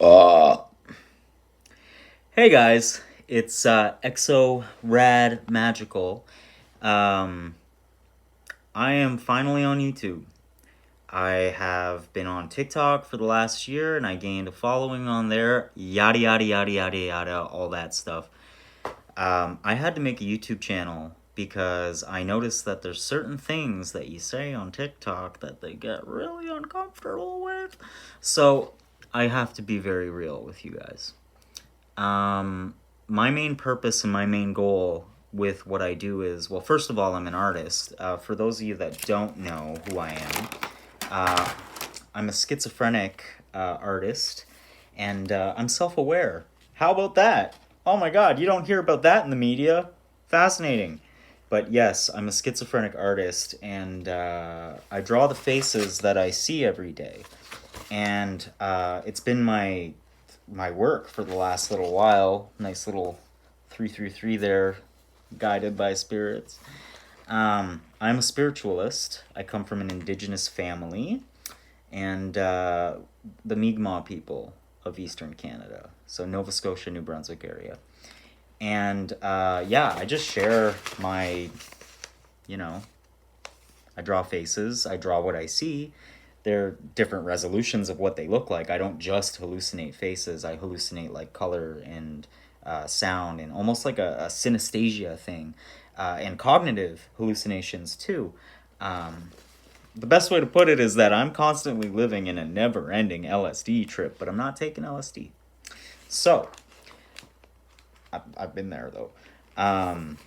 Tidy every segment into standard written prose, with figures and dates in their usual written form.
Hey guys, it's Xo Rad Magical. Um, I am finally on YouTube. I have been on TikTok for the last year and I gained a following on there. Yada yada yada yada yada, all that stuff. I had to make a YouTube channel because I noticed that there's certain things that you say on TikTok that they get really uncomfortable with. So I have to be very real with you guys. Um, my main purpose and my main goal with what I do is, well, first of all, I'm an artist. For those of you that don't know who I am, uh, I'm a schizophrenic artist, and I'm self-aware. How about that? Oh my God, you don't hear about that in the media. Fascinating. But yes, I'm a schizophrenic artist, and I draw the faces that I see every day. And it's been my work for the last little while. Nice little 333 there, guided by spirits. I'm a spiritualist. I come from an indigenous family, and the Mi'kmaq people of Eastern Canada, so Nova Scotia, New Brunswick area. And yeah, I just share my, you know, I draw faces, I draw what I see. There are different resolutions of what they look like. I don't just hallucinate faces, I hallucinate like color and sound and almost like a synesthesia thing, and cognitive hallucinations too. Um, the best way to put it is that I'm constantly living in a never ending LSD trip, but I'm not taking LSD. So, I've been there though. Um,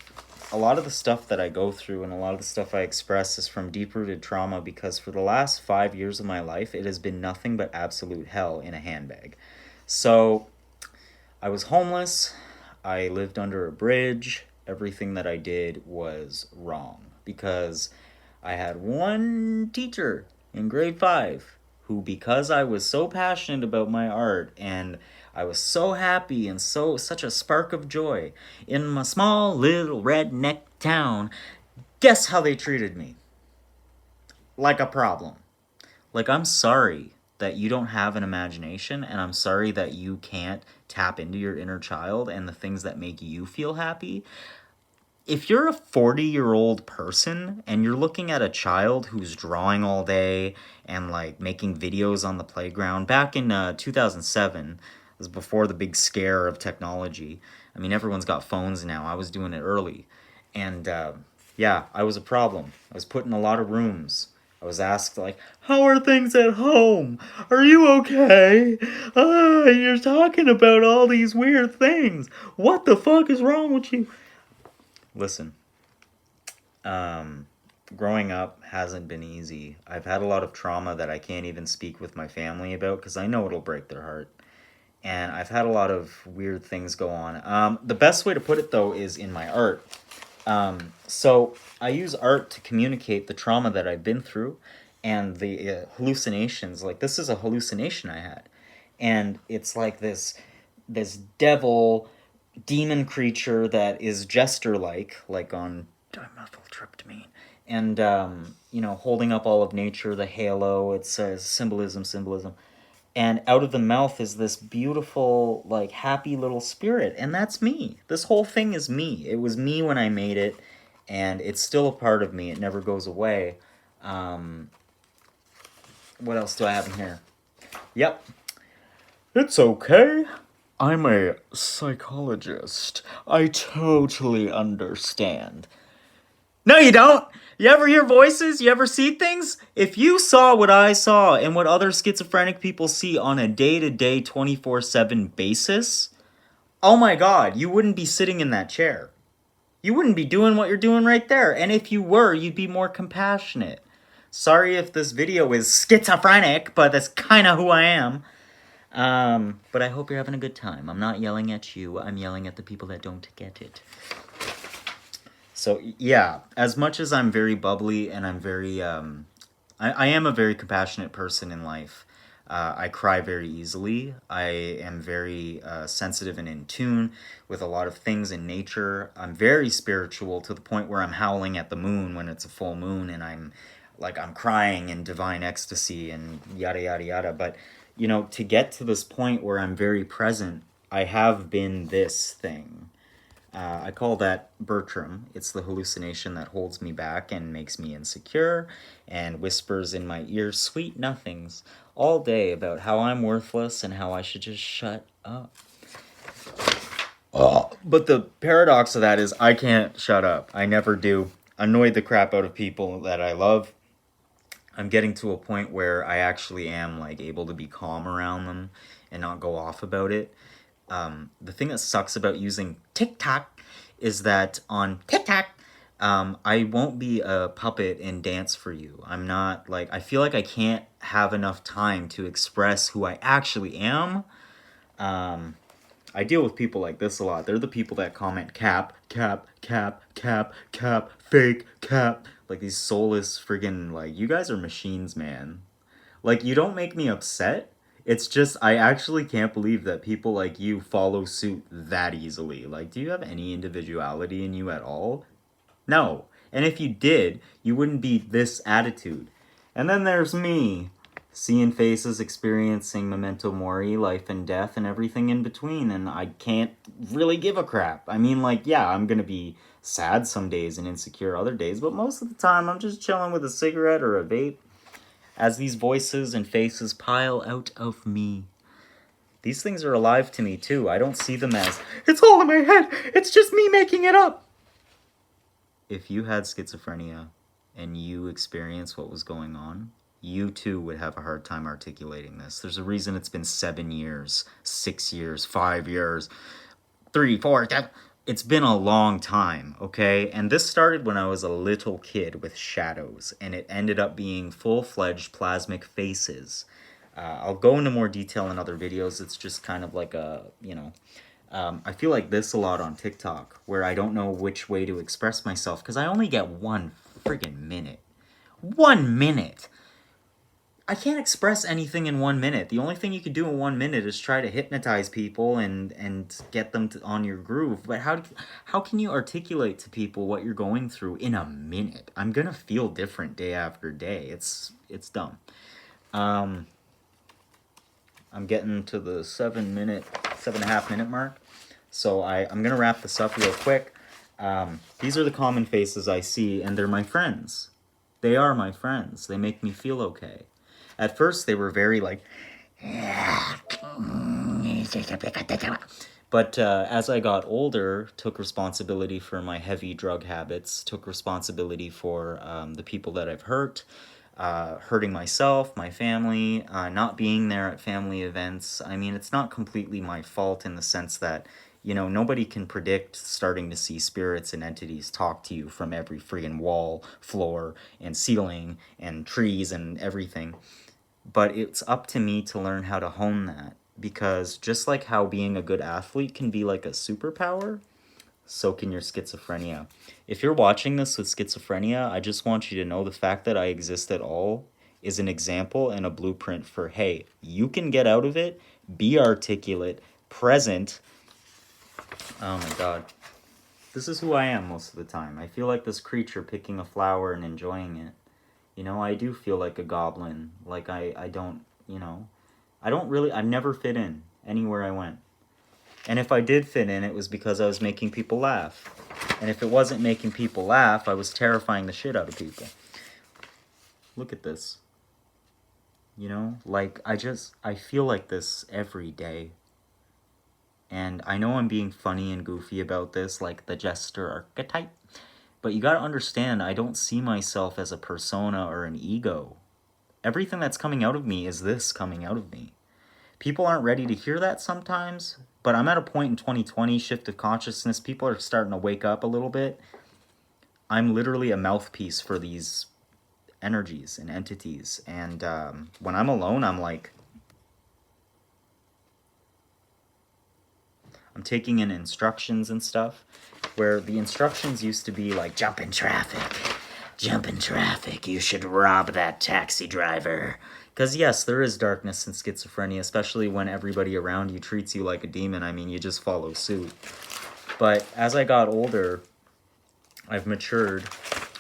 a lot of the stuff that I go through and a lot of the stuff I express is from deep rooted trauma because for the last 5 years of my life, it has been nothing but absolute hell in a handbag. So I was homeless. I lived under a bridge. Everything that I did was wrong because I had one teacher in grade 5 who, because I was so passionate about my art and I was so happy and such a spark of joy in my small little redneck town, guess how they treated me? Like a problem. Like, I'm sorry that you don't have an imagination, and I'm sorry that you can't tap into your inner child and the things that make you feel happy. If you're a 40-year-old person and you're looking at a child who's drawing all day and like making videos on the playground back in 2007, it was before the big scare of technology. I mean, everyone's got phones now. I was doing it early. And yeah, I was a problem. I was put in a lot of rooms. I was asked, like, how are things at home? Are you okay? You're talking about all these weird things. What the fuck is wrong with you? Listen, um, growing up hasn't been easy. I've had a lot of trauma that I can't even speak with my family about because I know it'll break their heart. And I've had a lot of weird things go on. The best way to put it, though, is in my art. So I use art to communicate the trauma that I've been through and the hallucinations. Like, this is a hallucination I had. And it's like this devil demon creature that is jester like on dimethyltryptamine, and holding up all of nature, the halo. It says symbolism, and out of the mouth is this beautiful, like, happy little spirit, and that's me. This whole thing is me. It was me when I made it, and it's still a part of me. It never goes away. um what else do I have in here? Yep. It's okay. I'm a psychologist. I totally understand. No, you don't. You ever hear voices? You ever see things? If you saw what I saw and what other schizophrenic people see on a day-to-day 24/7 basis, oh my God, you wouldn't be sitting in that chair. You wouldn't be doing what you're doing right there. And if you were, you'd be more compassionate. Sorry if this video is schizophrenic, but that's kind of who I am. But I hope you're having a good time. I'm not yelling at you. I'm yelling at the people that don't get it. So, yeah, as much as I'm very bubbly and I'm very, I am a very compassionate person in life. I cry very easily. I am very sensitive and in tune with a lot of things in nature. I'm very spiritual to the point where I'm howling at the moon when it's a full moon and I'm crying in divine ecstasy and yada, yada, yada. But you know, to get to this point where I'm very present, I have been this thing. I call that Bertram. It's the hallucination that holds me back and makes me insecure and whispers in my ear sweet nothings all day about how I'm worthless and how I should just shut up. Oh. But the paradox of that is I can't shut up. I never do. Annoyed the crap out of people that I love. I'm getting to a point where I actually am like able to be calm around them and not go off about it. The thing that sucks about using TikTok is that on TikTok, I won't be a puppet and dance for you. I'm not like, I feel like I can't have enough time to express who I actually am. I deal with people like this a lot. They're the people that comment cap, cap, cap, cap, cap, fake, cap. Like these soulless friggin' like, you guys are machines, man. Like, you don't make me upset. It's just, I actually can't believe that people like you follow suit that easily. Like, do you have any individuality in you at all? No. And if you did, you wouldn't be this attitude. And then there's me, seeing faces, experiencing memento mori, life and death, and everything in between, and I can't really give a crap. I mean, like, yeah, I'm gonna be sad some days and insecure other days, but most of the time I'm just chilling with a cigarette or a vape as these voices and faces pile out of me. These things are alive to me too. I don't see them as, it's all in my head, it's just me making it up. If you had schizophrenia and you experienced what was going on, you too would have a hard time articulating this. There's a reason it's been 7 years, 6 years, 5 years, 3, 4, it's been a long time, okay? And this started when I was a little kid with shadows, and it ended up being full-fledged plasmic faces. I'll go into more detail in other videos. It's just kind of like a, you know, I feel like this a lot on TikTok, where I don't know which way to express myself, because I only get 1 friggin' minute. 1 minute! I can't express anything in 1 minute. The only thing you can do in 1 minute is try to hypnotize people and get them on your groove. But how can you articulate to people what you're going through in a minute? I'm gonna feel different day after day. It's dumb. I'm getting to the 7.5 minute mark. So I'm gonna wrap this up real quick. These are the common faces I see, and they're my friends. They are my friends. They make me feel okay. At first, they were very like, but as I got older, took responsibility for my heavy drug habits, took responsibility for the people that I've hurt, hurting myself, my family, not being there at family events. I mean, it's not completely my fault in the sense that, you know, nobody can predict starting to see spirits and entities talk to you from every friggin' wall, floor, and ceiling, and trees, and everything. But it's up to me to learn how to hone that, because just like how being a good athlete can be like a superpower, so can your schizophrenia. If you're watching this with schizophrenia, I just want you to know the fact that I exist at all is an example and a blueprint for, hey, you can get out of it, be articulate, present. Oh my god. This is who I am most of the time. I feel like this creature picking a flower and enjoying it. You know, I do feel like a goblin. Like, I don't, you know, I've never fit in anywhere I went. And if I did fit in, it was because I was making people laugh. And if it wasn't making people laugh, I was terrifying the shit out of people. Look at this. You know, like, I feel like this every day. And I know I'm being funny and goofy about this, like the jester archetype. But you gotta understand, I don't see myself as a persona or an ego. Everything that's coming out of me is this coming out of me. People aren't ready to hear that sometimes, but I'm at a point in 2020, shift of consciousness, people are starting to wake up a little bit. I'm literally a mouthpiece for these energies and entities, and when I'm alone, I'm like, I'm taking in instructions and stuff, where the instructions used to be like, jump in traffic, you should rob that taxi driver. Because yes, there is darkness in schizophrenia, especially when everybody around you treats you like a demon. I mean, you just follow suit. But as I got older, I've matured,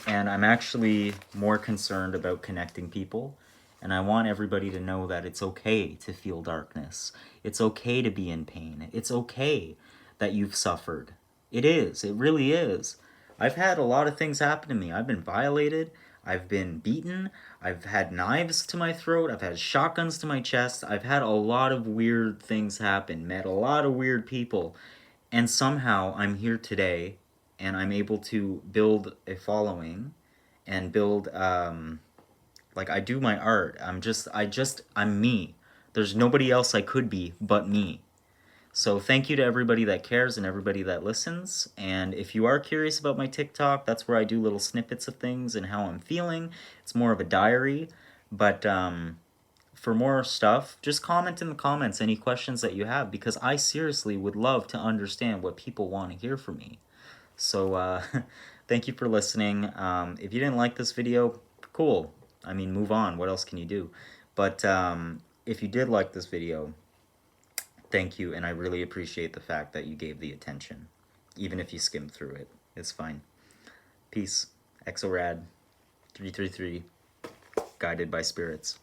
and I'm actually more concerned about connecting people And I want everybody to know that it's okay to feel darkness. It's okay to be in pain. It's okay that you've suffered. It is. It really is. I've had a lot of things happen to me. I've been violated. I've been beaten. I've had knives to my throat. I've had shotguns to my chest. I've had a lot of weird things happen. Met a lot of weird people. And somehow I'm here today and I'm able to build a following and build like I do my art. I'm me. There's nobody else I could be but me. So thank you to everybody that cares and everybody that listens. And if you are curious about my TikTok, that's where I do little snippets of things and how I'm feeling. It's more of a diary. But for more stuff, just comment in the comments any questions that you have, because I seriously would love to understand what people want to hear from me. So thank you for listening. If you didn't like this video, cool. I mean, move on. What else can you do? But if you did like this video, thank you, and I really appreciate the fact that you gave the attention. Even if you skimmed through it, it's fine. Peace. Xo Rad 333, guided by spirits.